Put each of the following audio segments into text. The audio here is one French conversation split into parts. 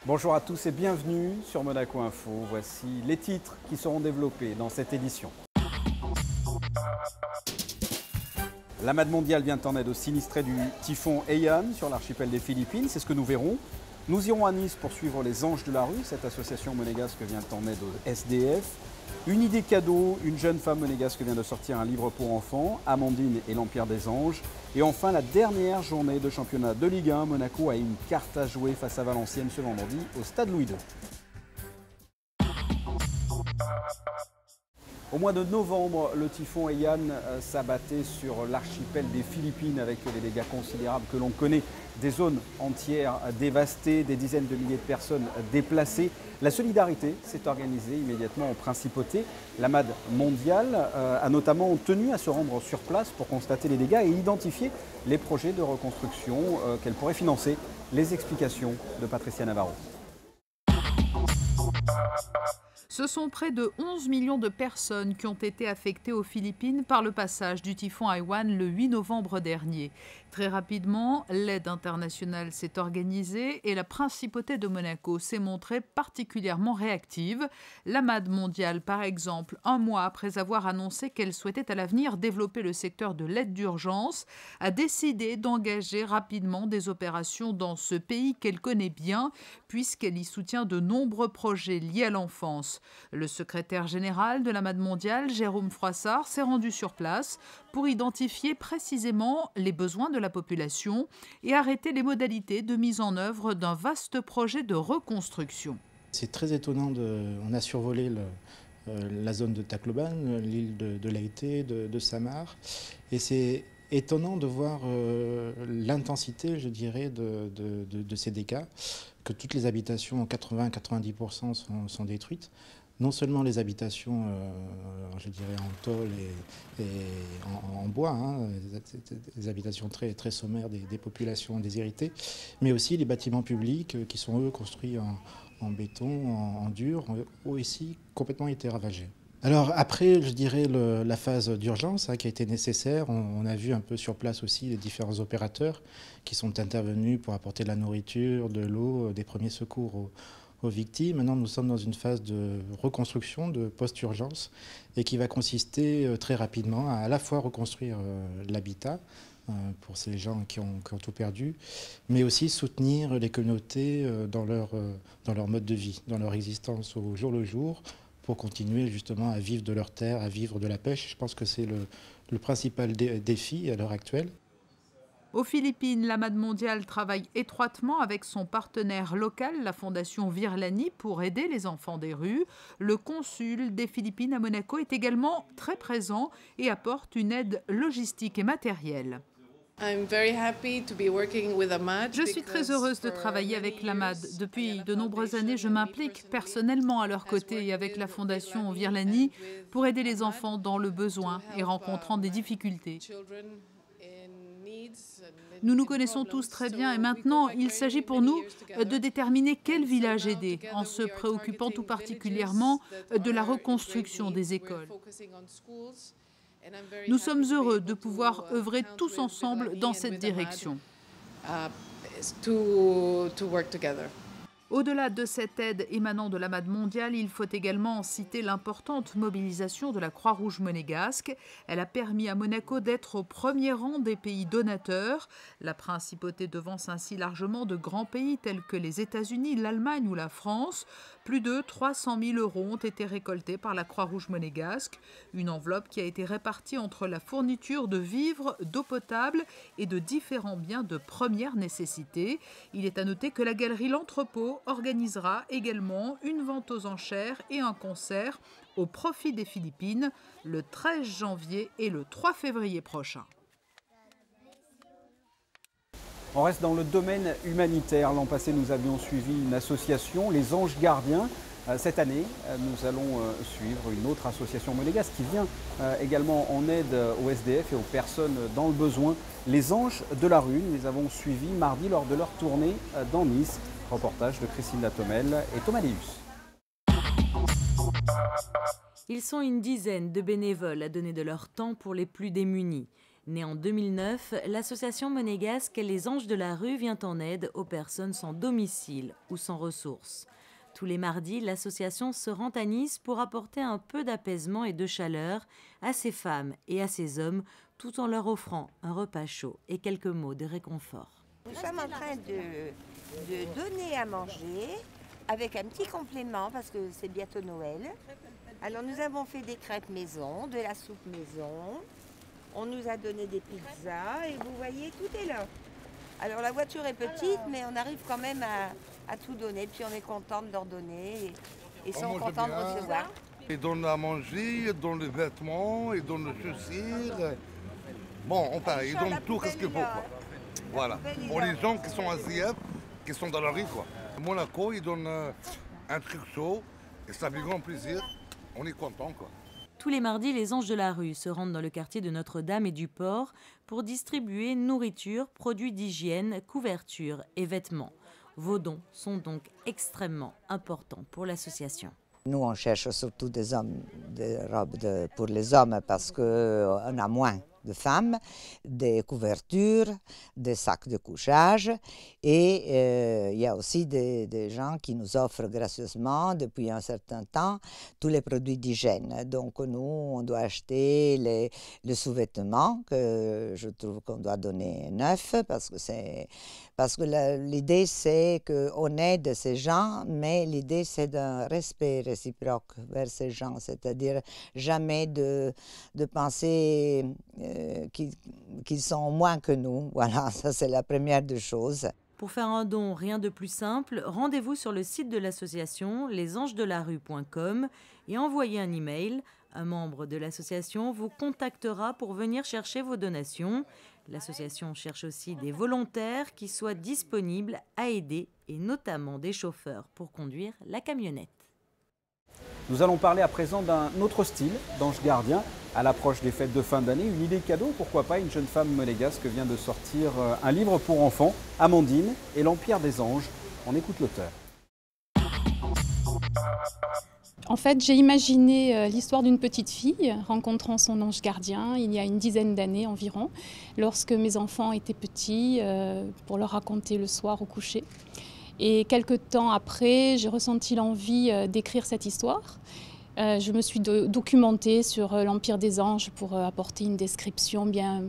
Bonjour à tous et bienvenue sur Monaco Info. Voici les titres qui seront développés dans cette édition. La MAD mondiale vient en aide aux sinistrés du typhon Haiyan sur l'archipel des Philippines, c'est ce que nous verrons. Nous irons à Nice pour suivre les Anges de la rue, cette association monégasque vient en aide aux SDF. Une idée cadeau, une jeune femme monégasque vient de sortir un livre pour enfants, Amandine et l'Empire des Anges. Et enfin, la dernière journée de championnat de Ligue 1, Monaco a une carte à jouer face à Valenciennes ce vendredi au Stade Louis II. Au mois de novembre, le typhon Haiyan s'abattait sur l'archipel des Philippines avec des dégâts considérables que l'on connaît, des zones entières dévastées, des dizaines de milliers de personnes déplacées. La solidarité s'est organisée immédiatement en principauté. La MAD mondiale a notamment tenu à se rendre sur place pour constater les dégâts et identifier les projets de reconstruction qu'elle pourrait financer. Les explications de Patricia Navarro. Ce sont près de 11 millions de personnes qui ont été affectées aux Philippines par le passage du typhon Haiyan le 8 novembre dernier. Très rapidement, l'aide internationale s'est organisée et la principauté de Monaco s'est montrée particulièrement réactive. La MAD mondiale, par exemple, un mois après avoir annoncé qu'elle souhaitait à l'avenir développer le secteur de l'aide d'urgence, a décidé d'engager rapidement des opérations dans ce pays qu'elle connaît bien, puisqu'elle y soutient de nombreux projets liés à l'enfance. Le secrétaire général de la MAD mondiale, Jérôme Froissart, s'est rendu sur place pour identifier précisément les besoins de la population et arrêter les modalités de mise en œuvre d'un vaste projet de reconstruction. C'est très étonnant, on a survolé la zone de Tacloban, l'île de Leyte, de Samar, et c'est étonnant de voir l'intensité, je dirais, de ces dégâts, que toutes les habitations, 80-90% sont détruites. Non seulement les habitations, je dirais, en tôle et en bois, hein, des habitations très, très sommaires des populations déshéritées, mais aussi les bâtiments publics qui sont, eux, construits en béton, en dur, ont aussi complètement été ravagés. Alors après, je dirais la phase d'urgence qui a été nécessaire. On a vu un peu sur place aussi les différents opérateurs qui sont intervenus pour apporter de la nourriture, de l'eau, des premiers secours aux victimes. Maintenant, nous sommes dans une phase de reconstruction, de post-urgence, et qui va consister très rapidement à la fois reconstruire l'habitat pour ces gens qui ont tout perdu, mais aussi soutenir les communautés dans leur mode de vie, dans leur existence au jour le jour, pour continuer justement à vivre de leur terre, à vivre de la pêche. Je pense que c'est le principal défi à l'heure actuelle. Aux Philippines, la MAD mondiale travaille étroitement avec son partenaire local, la Fondation Virlani, pour aider les enfants des rues. Le consul des Philippines à Monaco est également très présent et apporte une aide logistique et matérielle. Je suis très heureuse de travailler avec la MAD. Depuis de nombreuses années, je m'implique personnellement à leur côté et avec la Fondation Virlani pour aider les enfants dans le besoin et rencontrant des difficultés. Nous nous connaissons tous très bien et maintenant, il s'agit pour nous de déterminer quel village aider en se préoccupant tout particulièrement de la reconstruction des écoles. Nous sommes heureux de pouvoir œuvrer tous ensemble dans cette direction. Au-delà de cette aide émanant de la MAD mondiale, il faut également citer l'importante mobilisation de la Croix-Rouge monégasque. Elle a permis à Monaco d'être au premier rang des pays donateurs. La principauté devance ainsi largement de grands pays tels que les États-Unis, l'Allemagne ou la France. Plus de 300 000 € ont été récoltés par la Croix-Rouge monégasque. Une enveloppe qui a été répartie entre la fourniture de vivres, d'eau potable et de différents biens de première nécessité. Il est à noter que la galerie L'Entrepôt organisera également une vente aux enchères et un concert au profit des Philippines le 13 janvier et le 3 février prochain. On reste dans le domaine humanitaire. L'an passé, nous avions suivi une association, les Anges Gardiens. Cette année, nous allons suivre une autre association monégasque qui vient également en aide aux SDF et aux personnes dans le besoin. Les Anges de la rue, nous les avons suivis mardi lors de leur tournée dans Nice. Reportage de Christine Latomel et Thomas Léus. Ils sont une dizaine de bénévoles à donner de leur temps pour les plus démunis. Née en 2009, l'association monégasque Les Anges de la Rue vient en aide aux personnes sans domicile ou sans ressources. Tous les mardis, l'association se rend à Nice pour apporter un peu d'apaisement et de chaleur à ces femmes et à ces hommes, tout en leur offrant un repas chaud et quelques mots de réconfort. Nous sommes en train de donner à manger avec un petit complément parce que c'est bientôt Noël. Alors nous avons fait des crêpes maison, de la soupe maison, on nous a donné des pizzas et vous voyez, tout est là. Alors la voiture est petite mais on arrive quand même à tout donner, puis on est content de leur donner et ils sont contents de recevoir. Ils donnent à manger, ils donnent les vêtements, ils donnent les chaussures. Bon, enfin, ils donnent tout ce qu'il faut, quoi. Voilà. Pour les gens qui sont à Ziev, qui sont dans la rue, quoi. À Monaco, ils donnent un truc chaud et ça fait grand plaisir. On est content, quoi. Tous les mardis, les Anges de la Rue se rendent dans le quartier de Notre-Dame et du Port pour distribuer nourriture, produits d'hygiène, couvertures et vêtements. Vos dons sont donc extrêmement importants pour l'association. Nous, on cherche surtout des robes pour les hommes parce qu'on a moins de femmes, des couvertures, des sacs de couchage et il y a aussi des gens qui nous offrent gracieusement depuis un certain temps tous les produits d'hygiène. Donc nous, on doit acheter les sous-vêtements que je trouve qu'on doit donner neufs parce que l'idée c'est qu'on aide ces gens, mais l'idée c'est d'un respect réciproque vers ces gens, c'est-à-dire jamais de penser qu'ils sont moins que nous. Voilà, ça c'est la première des choses. Pour faire un don, rien de plus simple, rendez-vous sur le site de l'association lesangesdelarue.com et envoyez un email. Un membre de l'association vous contactera pour venir chercher vos donations. L'association cherche aussi des volontaires qui soient disponibles à aider et notamment des chauffeurs pour conduire la camionnette. Nous allons parler à présent d'un autre style d'ange gardien. À l'approche des fêtes de fin d'année, une idée cadeau, pourquoi pas, une jeune femme monégasque vient de sortir un livre pour enfants, Amandine et l'Empire des anges. On écoute l'auteur. En fait, j'ai imaginé l'histoire d'une petite fille rencontrant son ange gardien il y a une dizaine d'années environ, lorsque mes enfants étaient petits, pour leur raconter le soir au coucher. Et quelques temps après, j'ai ressenti l'envie d'écrire cette histoire. Je me suis documentée sur l'Empire des anges pour apporter une description bien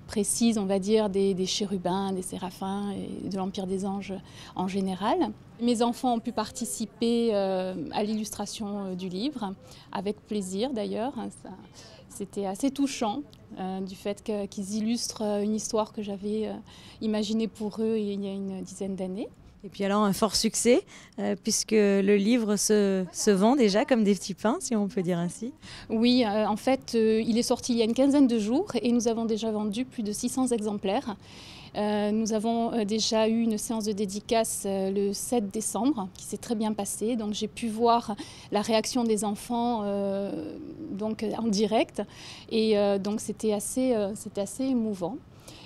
précise, on va dire, des chérubins, des séraphins et de l'Empire des anges en général. Mes enfants ont pu participer à l'illustration du livre, avec plaisir d'ailleurs. C'était assez touchant du fait qu'ils illustrent une histoire que j'avais imaginée pour eux il y a une dizaine d'années. Et puis alors un fort succès, puisque le livre se vend déjà comme des petits pains, si on peut dire ainsi. Oui, en fait, il est sorti il y a une quinzaine de jours et nous avons déjà vendu plus de 600 exemplaires. Nous avons déjà eu une séance de dédicace le 7 décembre qui s'est très bien passée. Donc j'ai pu voir la réaction des enfants donc, en direct et donc c'était assez émouvant.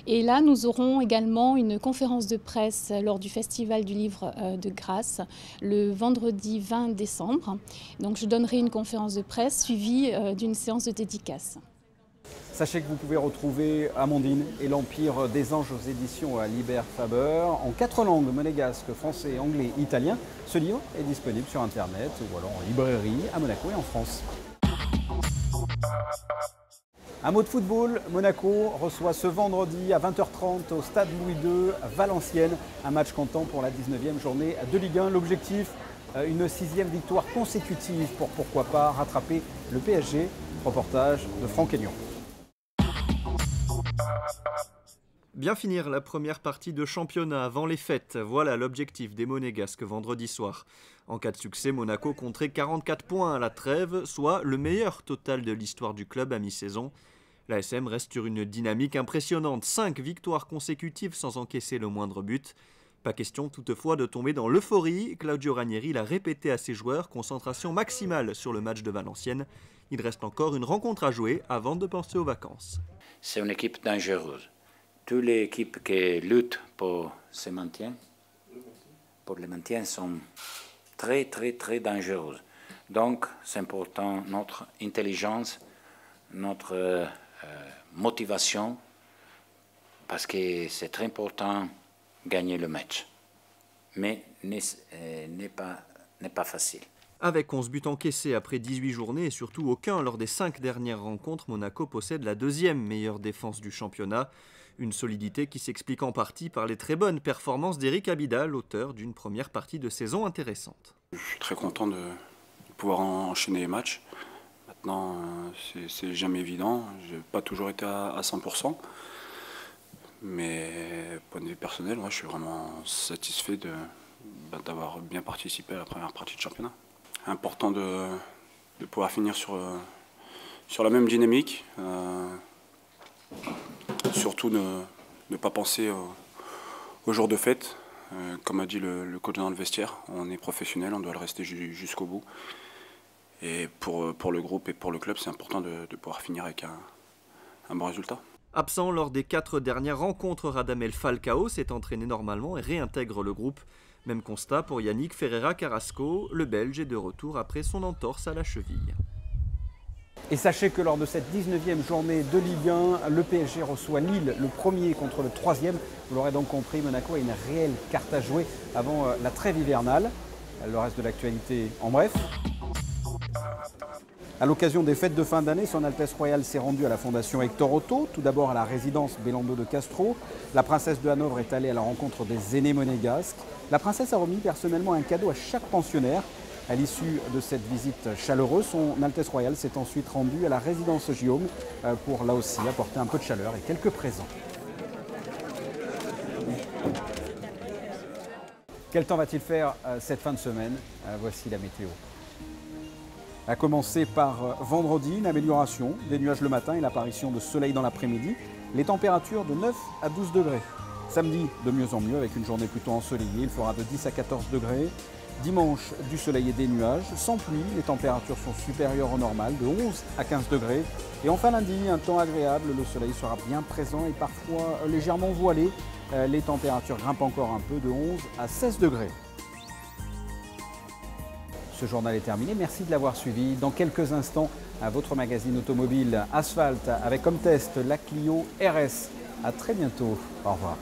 Et là, nous aurons également une conférence de presse lors du Festival du Livre de Grasse le vendredi 20 décembre. Donc je donnerai une conférence de presse suivie d'une séance de dédicace. Sachez que vous pouvez retrouver Amandine et l'Empire des anges aux éditions Liber Faber en 4 langues, monégasque, français, anglais, italien. Ce livre est disponible sur Internet ou alors en librairie à Monaco et en France. Un mot de football, Monaco reçoit ce vendredi à 20h30 au stade Louis II Valenciennes, un match comptant pour la 19e journée de Ligue 1. L'objectif, une 6e victoire consécutive pour pourquoi pas rattraper le PSG. Reportage de Franck Aignan. Bien finir la première partie de championnat avant les fêtes, voilà l'objectif des Monégasques vendredi soir. En cas de succès, Monaco compterait 44 points à la trêve, soit le meilleur total de l'histoire du club à mi-saison. L'ASM reste sur une dynamique impressionnante, 5 victoires consécutives sans encaisser le moindre but. Pas question toutefois de tomber dans l'euphorie, Claudio Ranieri l'a répété à ses joueurs, concentration maximale sur le match de Valenciennes. Il reste encore une rencontre à jouer avant de penser aux vacances. C'est une équipe dangereuse. Toutes les équipes qui luttent pour le maintien sont très dangereuses. Donc c'est important notre intelligence, notre motivation parce que c'est très important de gagner le match. Mais n'est pas facile. Avec 11 buts encaissés après 18 journées et surtout aucun lors des 5 dernières rencontres, Monaco possède la deuxième meilleure défense du championnat. Une solidité qui s'explique en partie par les très bonnes performances d'Eric Abidal, auteur d'une première partie de saison intéressante. Je suis très content de pouvoir enchaîner les matchs. Maintenant, c'est jamais évident. Je n'ai pas toujours été à 100%. Mais point de vue personnel, je suis vraiment satisfait d'avoir bien participé à la première partie de championnat. Important de pouvoir finir sur la même dynamique. Surtout ne pas penser au jour de fête. Comme a dit le coach dans le vestiaire, on est professionnel, on doit le rester jusqu'au bout. Et pour le groupe et pour le club, c'est important de pouvoir finir avec un bon résultat. Absent lors des 4 dernières rencontres, Radamel Falcao s'est entraîné normalement et réintègre le groupe. Même constat pour Yannick Ferreira Carrasco, le Belge est de retour après son entorse à la cheville. Et sachez que lors de cette 19e journée de Ligue 1, le PSG reçoit Lille, le premier contre le 3e. Vous l'aurez donc compris, Monaco a une réelle carte à jouer avant la trêve hivernale. Le reste de l'actualité en bref. À l'occasion des fêtes de fin d'année, Son Altesse Royale s'est rendue à la Fondation Hector Otto, tout d'abord à la résidence Belando de Castro. La princesse de Hanovre est allée à la rencontre des aînés monégasques. La princesse a remis personnellement un cadeau à chaque pensionnaire. À l'issue de cette visite chaleureuse, Son Altesse Royale s'est ensuite rendue à la résidence Guillaume pour là aussi apporter un peu de chaleur et quelques présents. Quel temps va-t-il faire cette fin de semaine? Voici la météo. A commencer par vendredi, une amélioration, des nuages le matin et l'apparition de soleil dans l'après-midi. Les températures de 9 à 12 degrés. Samedi, de mieux en mieux avec une journée plutôt ensoleillée. Il fera de 10 à 14 degrés. Dimanche, du soleil et des nuages. Sans pluie, les températures sont supérieures au normal, de 11 à 15 degrés. Et enfin lundi, un temps agréable. Le soleil sera bien présent et parfois légèrement voilé. Les températures grimpent encore un peu, de 11 à 16 degrés. Ce journal est terminé, merci de l'avoir suivi. Dans quelques instants, à votre magazine automobile Asphalt avec comme test la Clio RS. A très bientôt, au revoir.